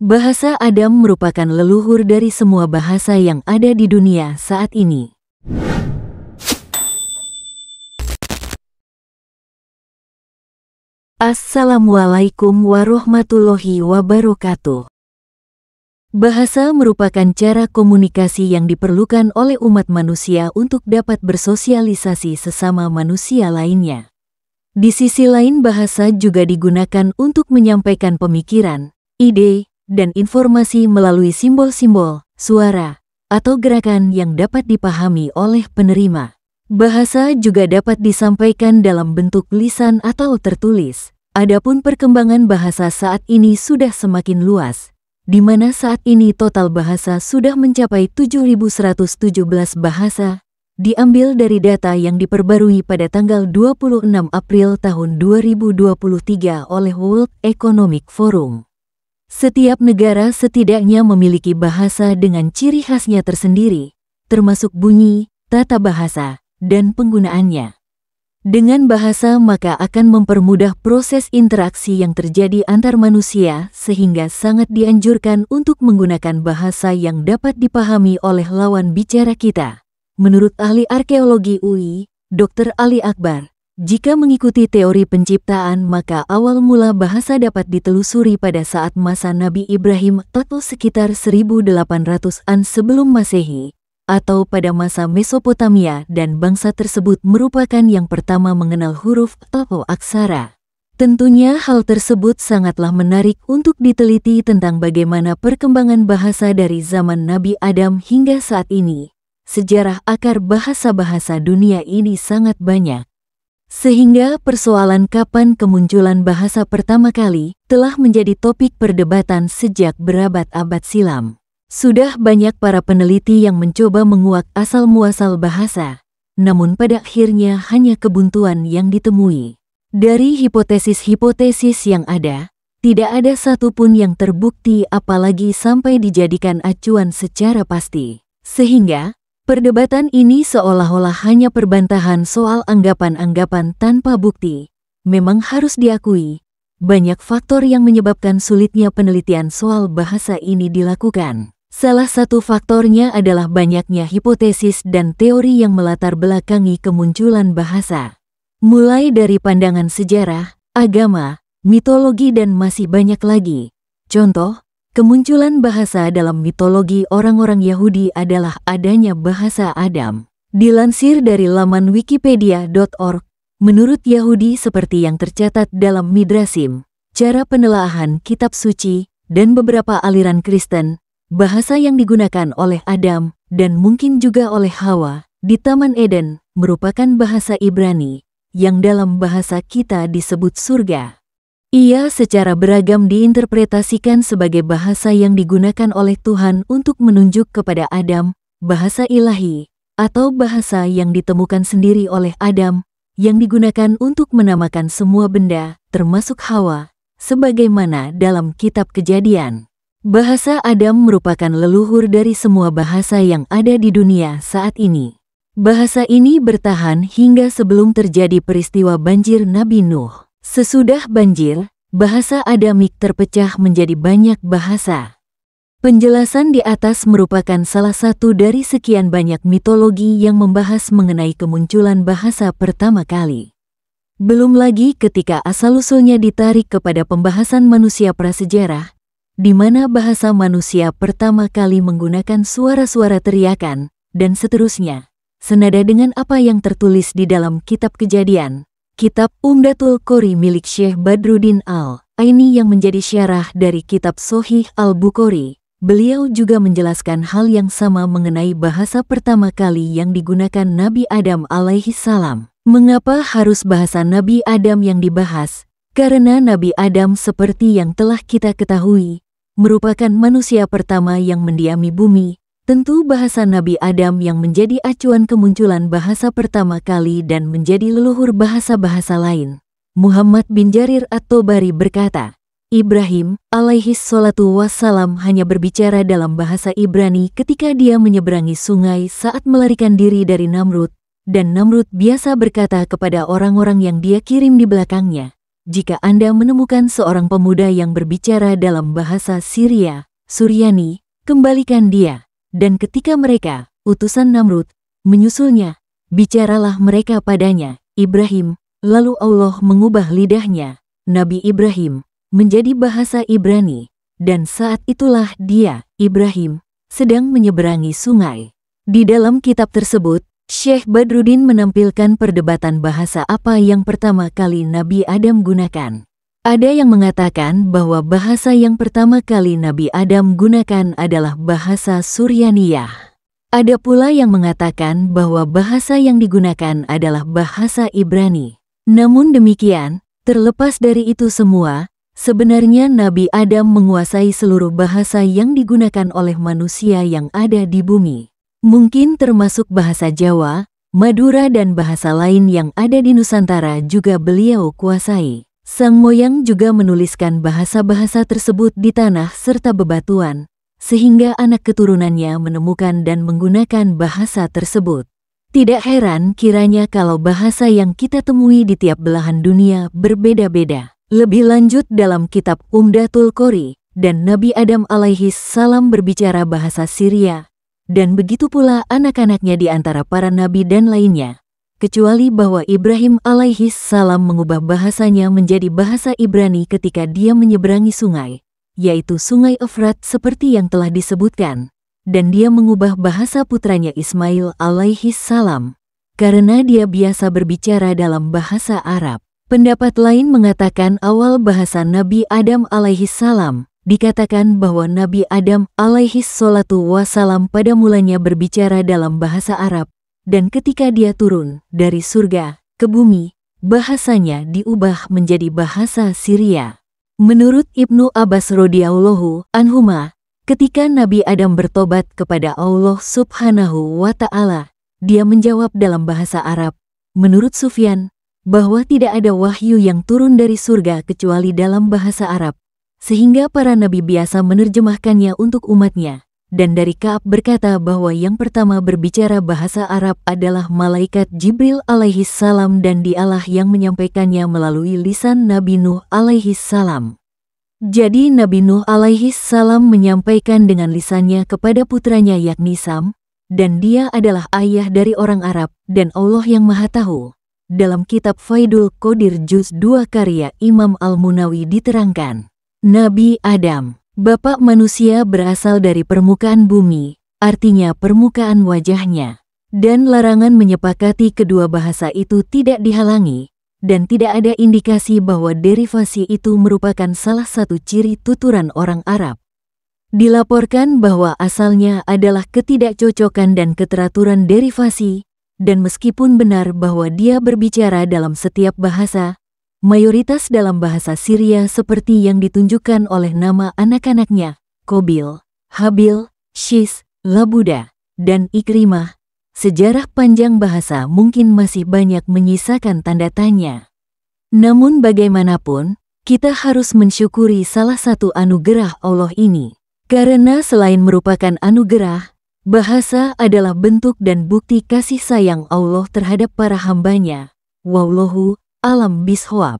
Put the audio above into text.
Bahasa Adam merupakan leluhur dari semua bahasa yang ada di dunia saat ini. Assalamualaikum warahmatullahi wabarakatuh. Bahasa merupakan cara komunikasi yang diperlukan oleh umat manusia untuk dapat bersosialisasi sesama manusia lainnya. Di sisi lain, bahasa juga digunakan untuk menyampaikan pemikiran, ide, dan informasi melalui simbol-simbol, suara, atau gerakan yang dapat dipahami oleh penerima. Bahasa juga dapat disampaikan dalam bentuk lisan atau tertulis. Adapun perkembangan bahasa saat ini sudah semakin luas, di mana saat ini total bahasa sudah mencapai 7.117 bahasa, diambil dari data yang diperbarui pada tanggal 26 April tahun 2023 oleh World Economic Forum. Setiap negara setidaknya memiliki bahasa dengan ciri khasnya tersendiri, termasuk bunyi, tata bahasa, dan penggunaannya. Dengan bahasa maka akan mempermudah proses interaksi yang terjadi antar manusia, sehingga sangat dianjurkan untuk menggunakan bahasa yang dapat dipahami oleh lawan bicara kita. Menurut ahli arkeologi UI, Dr. Ali Akbar, jika mengikuti teori penciptaan maka awal mula bahasa dapat ditelusuri pada saat masa Nabi Ibrahim atau sekitar 1800-an sebelum Masehi, atau pada masa Mesopotamia, dan bangsa tersebut merupakan yang pertama mengenal huruf atau aksara. Tentunya hal tersebut sangatlah menarik untuk diteliti tentang bagaimana perkembangan bahasa dari zaman Nabi Adam hingga saat ini. Sejarah akar bahasa-bahasa dunia ini sangat banyak. Sehingga persoalan kapan kemunculan bahasa pertama kali telah menjadi topik perdebatan sejak berabad-abad silam. Sudah banyak para peneliti yang mencoba menguak asal-muasal bahasa, namun pada akhirnya hanya kebuntuan yang ditemui. Dari hipotesis-hipotesis yang ada, tidak ada satupun yang terbukti apalagi sampai dijadikan acuan secara pasti. Sehingga perdebatan ini seolah-olah hanya perbantahan soal anggapan-anggapan tanpa bukti. Memang harus diakui, banyak faktor yang menyebabkan sulitnya penelitian soal bahasa ini dilakukan. Salah satu faktornya adalah banyaknya hipotesis dan teori yang melatar belakangi kemunculan bahasa. Mulai dari pandangan sejarah, agama, mitologi, dan masih banyak lagi. Contoh, kemunculan bahasa dalam mitologi orang-orang Yahudi adalah adanya bahasa Adam. Dilansir dari laman wikipedia.org, menurut Yahudi seperti yang tercatat dalam Midrashim, cara penelaahan kitab suci, dan beberapa aliran Kristen, bahasa yang digunakan oleh Adam, dan mungkin juga oleh Hawa, di Taman Eden, merupakan bahasa Ibrani, yang dalam bahasa kita disebut surga. Ia secara beragam diinterpretasikan sebagai bahasa yang digunakan oleh Tuhan untuk menunjuk kepada Adam, bahasa ilahi, atau bahasa yang ditemukan sendiri oleh Adam, yang digunakan untuk menamakan semua benda, termasuk Hawa, sebagaimana dalam kitab Kejadian. Bahasa Adam merupakan leluhur dari semua bahasa yang ada di dunia saat ini. Bahasa ini bertahan hingga sebelum terjadi peristiwa banjir Nabi Nuh. Sesudah banjir, bahasa Adamik terpecah menjadi banyak bahasa. Penjelasan di atas merupakan salah satu dari sekian banyak mitologi yang membahas mengenai kemunculan bahasa pertama kali. Belum lagi ketika asal-usulnya ditarik kepada pembahasan manusia prasejarah, di mana bahasa manusia pertama kali menggunakan suara-suara teriakan, dan seterusnya, senada dengan apa yang tertulis di dalam kitab Kejadian. Kitab Umdatul Qori milik Syekh Badruddin Al-Aini yang menjadi syarah dari kitab Sahih Al-Bukhari. Beliau juga menjelaskan hal yang sama mengenai bahasa pertama kali yang digunakan Nabi Adam alaihi salam. Mengapa harus bahasa Nabi Adam yang dibahas? Karena Nabi Adam seperti yang telah kita ketahui, merupakan manusia pertama yang mendiami bumi. Tentu bahasa Nabi Adam yang menjadi acuan kemunculan bahasa pertama kali dan menjadi leluhur bahasa-bahasa lain. Muhammad bin Jarir At-Tobari berkata, Ibrahim alaihi salatu wassalam hanya berbicara dalam bahasa Ibrani ketika dia menyeberangi sungai saat melarikan diri dari Namrud, dan Namrud biasa berkata kepada orang-orang yang dia kirim di belakangnya, jika Anda menemukan seorang pemuda yang berbicara dalam bahasa Syria, Suryani, kembalikan dia. Dan ketika mereka, utusan Namrud, menyusulnya, bicaralah mereka padanya, Ibrahim, lalu Allah mengubah lidahnya, Nabi Ibrahim, menjadi bahasa Ibrani. Dan saat itulah dia, Ibrahim, sedang menyeberangi sungai. Di dalam kitab tersebut, Syekh Badruddin menampilkan perdebatan bahasa apa yang pertama kali Nabi Adam gunakan. Ada yang mengatakan bahwa bahasa yang pertama kali Nabi Adam gunakan adalah bahasa Suryaniyah. Ada pula yang mengatakan bahwa bahasa yang digunakan adalah bahasa Ibrani. Namun demikian, terlepas dari itu semua, sebenarnya Nabi Adam menguasai seluruh bahasa yang digunakan oleh manusia yang ada di bumi. Mungkin termasuk bahasa Jawa, Madura dan bahasa lain yang ada di Nusantara juga beliau kuasai. Sang moyang juga menuliskan bahasa-bahasa tersebut di tanah serta bebatuan, sehingga anak keturunannya menemukan dan menggunakan bahasa tersebut. Tidak heran kiranya kalau bahasa yang kita temui di tiap belahan dunia berbeda-beda. Lebih lanjut dalam kitab Umdatul Qori, dan Nabi Adam alaihi salam berbicara bahasa Syria, dan begitu pula anak-anaknya di antara para nabi dan lainnya, kecuali bahwa Ibrahim alaihi salam mengubah bahasanya menjadi bahasa Ibrani ketika dia menyeberangi sungai, yaitu sungai Efrat seperti yang telah disebutkan, dan dia mengubah bahasa putranya Ismail alaihi salam, karena dia biasa berbicara dalam bahasa Arab. Pendapat lain mengatakan awal bahasa Nabi Adam alaihi salam, dikatakan bahwa Nabi Adam alaihi salatu wassalam pada mulanya berbicara dalam bahasa Arab, dan ketika dia turun dari surga ke bumi, bahasanya diubah menjadi bahasa Syria. Menurut Ibnu Abbas radhiyallahu anhuma, ketika Nabi Adam bertobat kepada Allah subhanahu wa ta'ala, dia menjawab dalam bahasa Arab, menurut Sufyan, bahwa tidak ada wahyu yang turun dari surga kecuali dalam bahasa Arab, sehingga para nabi biasa menerjemahkannya untuk umatnya. Dan dari Ka'ab berkata bahwa yang pertama berbicara bahasa Arab adalah malaikat Jibril alaihi salam dan dialah yang menyampaikannya melalui lisan Nabi Nuh alaihi salam. Jadi Nabi Nuh alaihi salam menyampaikan dengan lisannya kepada putranya yakni Sam, dan dia adalah ayah dari orang Arab dan Allah yang Maha Tahu. Dalam kitab Faidul Qadir Juz 2 karya Imam Al-Munawi diterangkan, Nabi Adam, bapak manusia berasal dari permukaan bumi, artinya permukaan wajahnya, dan larangan menyepakati kedua bahasa itu tidak dihalangi, dan tidak ada indikasi bahwa derivasi itu merupakan salah satu ciri tuturan orang Arab. Dilaporkan bahwa asalnya adalah ketidakcocokan dan keteraturan derivasi, dan meskipun benar bahwa dia berbicara dalam setiap bahasa, mayoritas dalam bahasa Syria seperti yang ditunjukkan oleh nama anak-anaknya, Qabil, Habil, Shis, Labuda, dan Ikrimah, sejarah panjang bahasa mungkin masih banyak menyisakan tanda tanya. Namun bagaimanapun, kita harus mensyukuri salah satu anugerah Allah ini. Karena selain merupakan anugerah, bahasa adalah bentuk dan bukti kasih sayang Allah terhadap para hambanya. Wallahu a'lam bishawab.